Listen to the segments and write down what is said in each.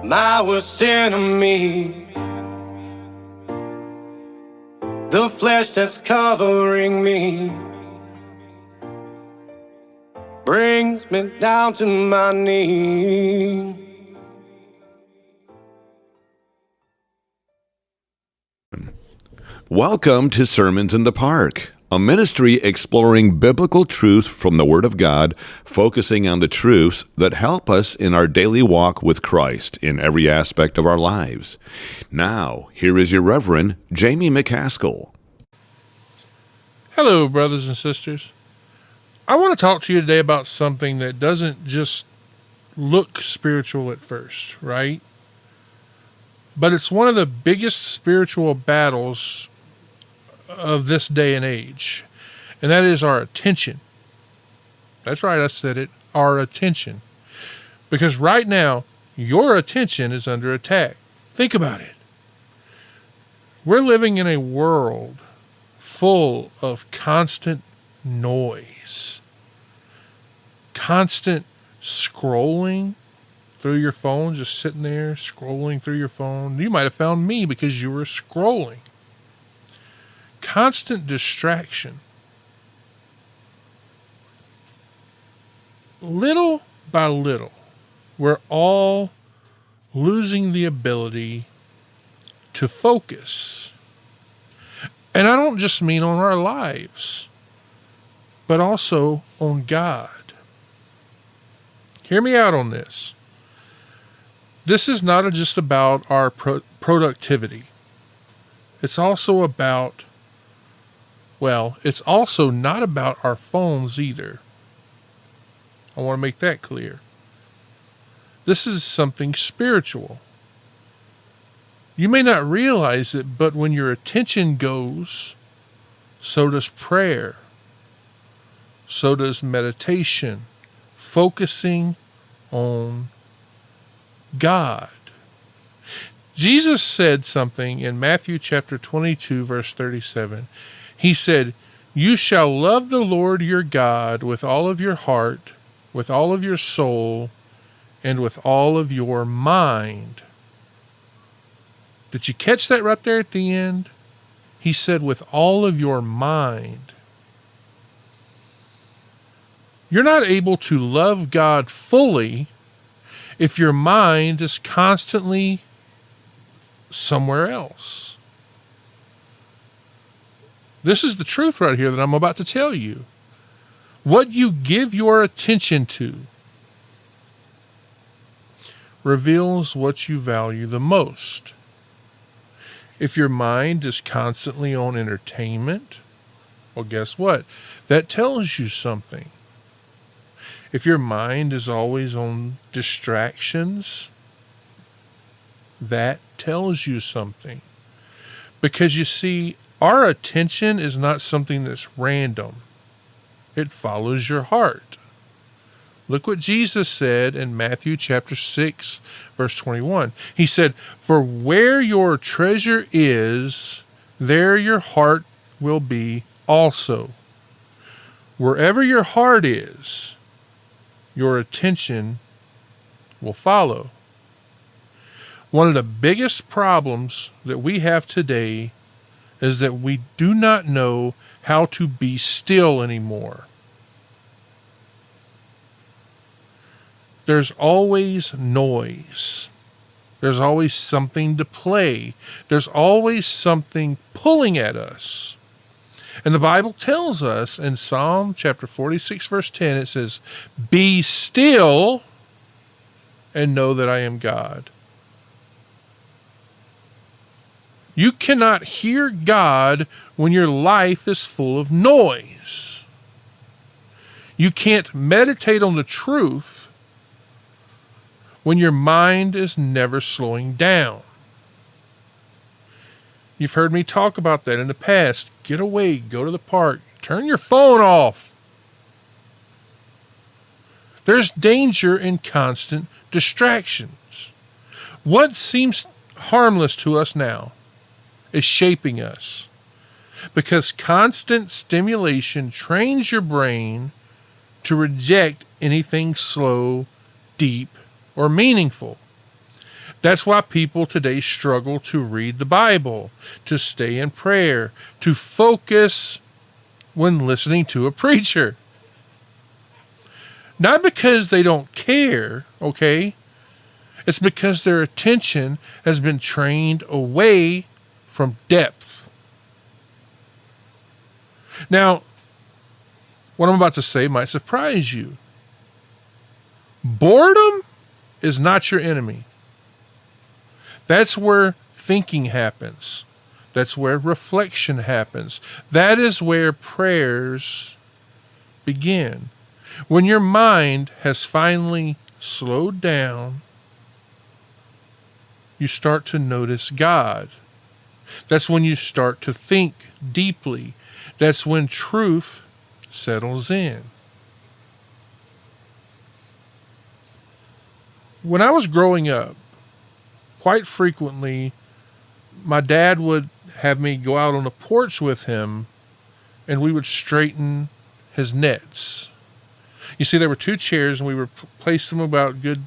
my worst enemy. The flesh that's covering me brings me down to my knees. Welcome to Sermons in the Park, a ministry exploring biblical truth from the Word of God, focusing on the truths that help us in our daily walk with Christ in every aspect of our lives. Now, here is your Reverend, Jamie McCaskill. Hello, brothers and sisters. I want to talk to you today about something that doesn't just look spiritual at first, right? But it's one of the biggest spiritual battles of this day and age, and that is our attention. That's right, I said it, our attention. Because right now, your attention is under attack. Think about it. We're living in a world full of constant noise, constant scrolling through your phone, just sitting there scrolling through your phone. You might have found me because you were scrolling. Constant distraction. Little by little, we're all losing the ability to focus. And I don't just mean on our lives, but also on God. Hear me out on this. This is not just about our productivity. It's also about, it's also not about our phones either. I want to make that clear. This is something spiritual. You may not realize it, but when your attention goes, so does prayer. So does meditation, focusing on God. Jesus said something in Matthew chapter 22, verse 37. He said, "You shall love the Lord your God with all of your heart, with all of your soul, and with all of your mind." Did you catch that right there at the end? He said, with all of your mind. You're not able to love God fully if your mind is constantly somewhere else. This is the truth right here that I'm about to tell you. What you give your attention to reveals what you value the most. If your mind is constantly on entertainment, well, guess what? That tells you something. If your mind is always on distractions, that tells you something. Because you see, our attention is not something that's random. It follows your heart. Look what Jesus said in Matthew chapter 6, verse 21. He said, "For where your treasure is, there your heart will be also." Wherever your heart is, your attention will follow. One of the biggest problems that we have today is that we do not know how to be still anymore. There's always noise. There's always something to play. There's always something pulling at us. And the Bible tells us in Psalm chapter 46, verse 10, it says, "Be still and know that I am God." You cannot hear God when your life is full of noise. You can't meditate on the truth when your mind is never slowing down. You've heard me talk about that in the past. Get away, go to the park, turn your phone off. There's danger in constant distractions. What seems harmless to us now is shaping us, because constant stimulation trains your brain to reject anything slow, deep, or meaningful. That's why people today struggle to read the Bible, to stay in prayer, to focus when listening to a preacher. Not because they don't care, okay? It's because their attention has been trained away from depth. Now, what I'm about to say might surprise you. Boredom is not your enemy. That's where thinking happens. That's where reflection happens. That is where prayers begin. When your mind has finally slowed down, you start to notice God. That's when you start to think deeply. That's when truth settles in. When I was growing up, quite frequently, my dad would have me go out on the porch with him, and we would straighten his nets. You see, there were two chairs, and we would place them about good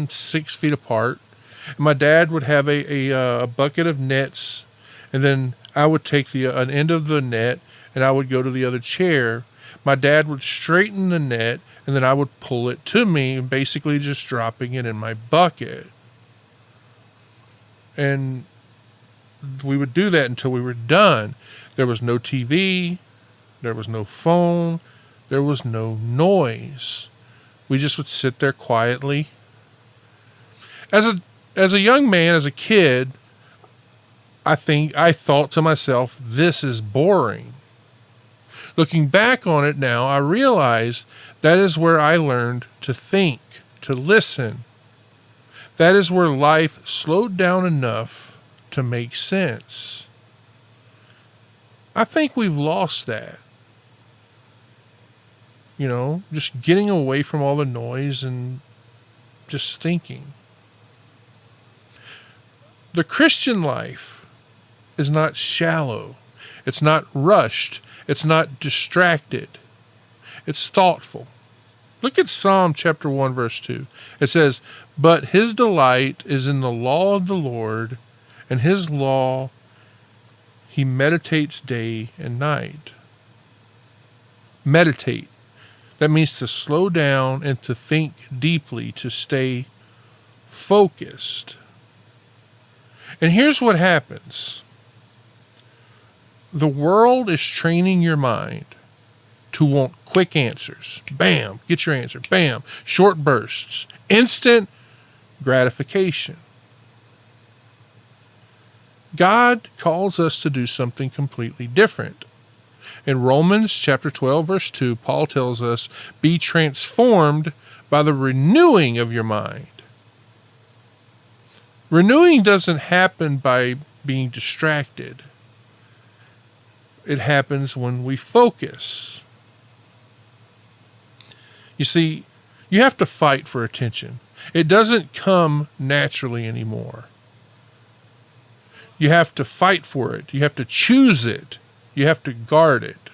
6 feet apart. And my dad would have a bucket of nets, and then I would take an end of the net, and I would go to the other chair. My dad would straighten the net, and then I would pull it to me, basically just dropping it in my bucket. And we would do that until we were done. There was no TV. There was no phone. There was no noise. We just would sit there quietly. As a young man, as a kid, I thought to myself, this is boring. Looking back on it now, I realize that is where I learned to think, to listen. That is where life slowed down enough to make sense. I think we've lost that. You know, just getting away from all the noise and just thinking. The Christian life is not shallow. It's not rushed. It's not distracted. It's thoughtful. Look at Psalm chapter 1, verse 2. It says, "But his delight is in the law of the Lord, and his law he meditates day and night." Meditate. That means to slow down and to think deeply, to stay focused. And here's what happens. The world is training your mind to want quick answers. Bam, get your answer. Bam, short bursts. Instant gratification. God calls us to do something completely different. In Romans chapter 12, verse 2, Paul tells us, "Be transformed by the renewing of your mind." Renewing doesn't happen by being distracted. It happens when we focus. You see, you have to fight for attention. It doesn't come naturally anymore. You have to fight for it. You have to choose it. You have to guard it.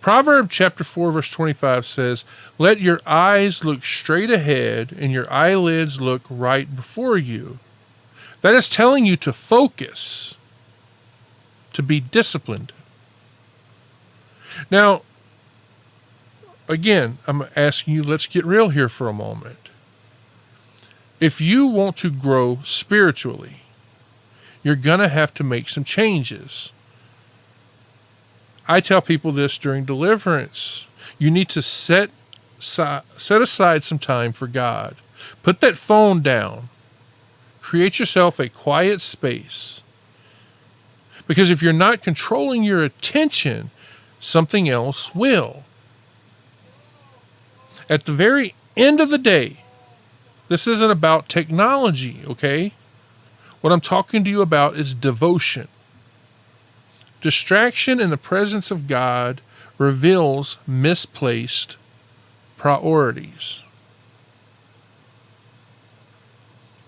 Proverbs chapter 4, verse 25 says, "Let your eyes look straight ahead and your eyelids look right before you." That is telling you to focus, to be disciplined. Now, again, I'm asking you, let's get real here for a moment. If you want to grow spiritually, you're going to have to make some changes. I tell people this during deliverance. You need to set aside some time for God. Put that phone down. Create yourself a quiet space. Because if you're not controlling your attention, something else will. At the very end of the day, this isn't about technology, okay? What I'm talking to you about is devotion. Distraction in the presence of God reveals misplaced priorities.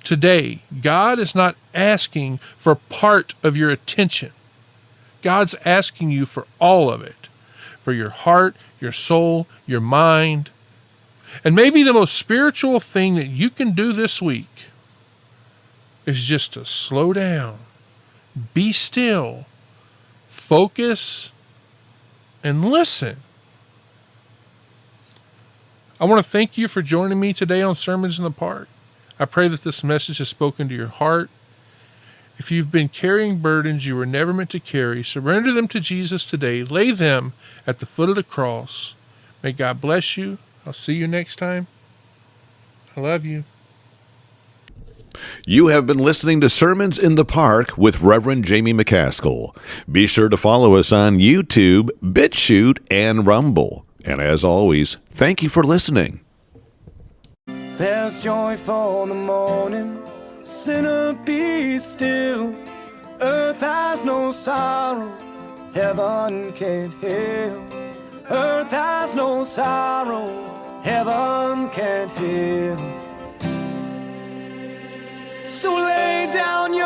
Today, God is not asking for part of your attention. God's asking you for all of it. For your heart, your soul, your mind. And maybe the most spiritual thing that you can do this week is just to slow down, be still, focus, and listen. I want to thank you for joining me today on Sermons in the Park. I pray that this message has spoken to your heart. If you've been carrying burdens you were never meant to carry, surrender them to Jesus today. Lay them at the foot of the cross. May God bless you. I'll see you next time. I love you. You have been listening to Sermons in the Park with Reverend Jamie McCaskill. Be sure to follow us on YouTube, BitChute, and Rumble. And as always, thank you for listening. There's joy for the morning, sinner be still. Earth has no sorrow, heaven can't heal. Earth has no sorrow, heaven can't heal. So lay down your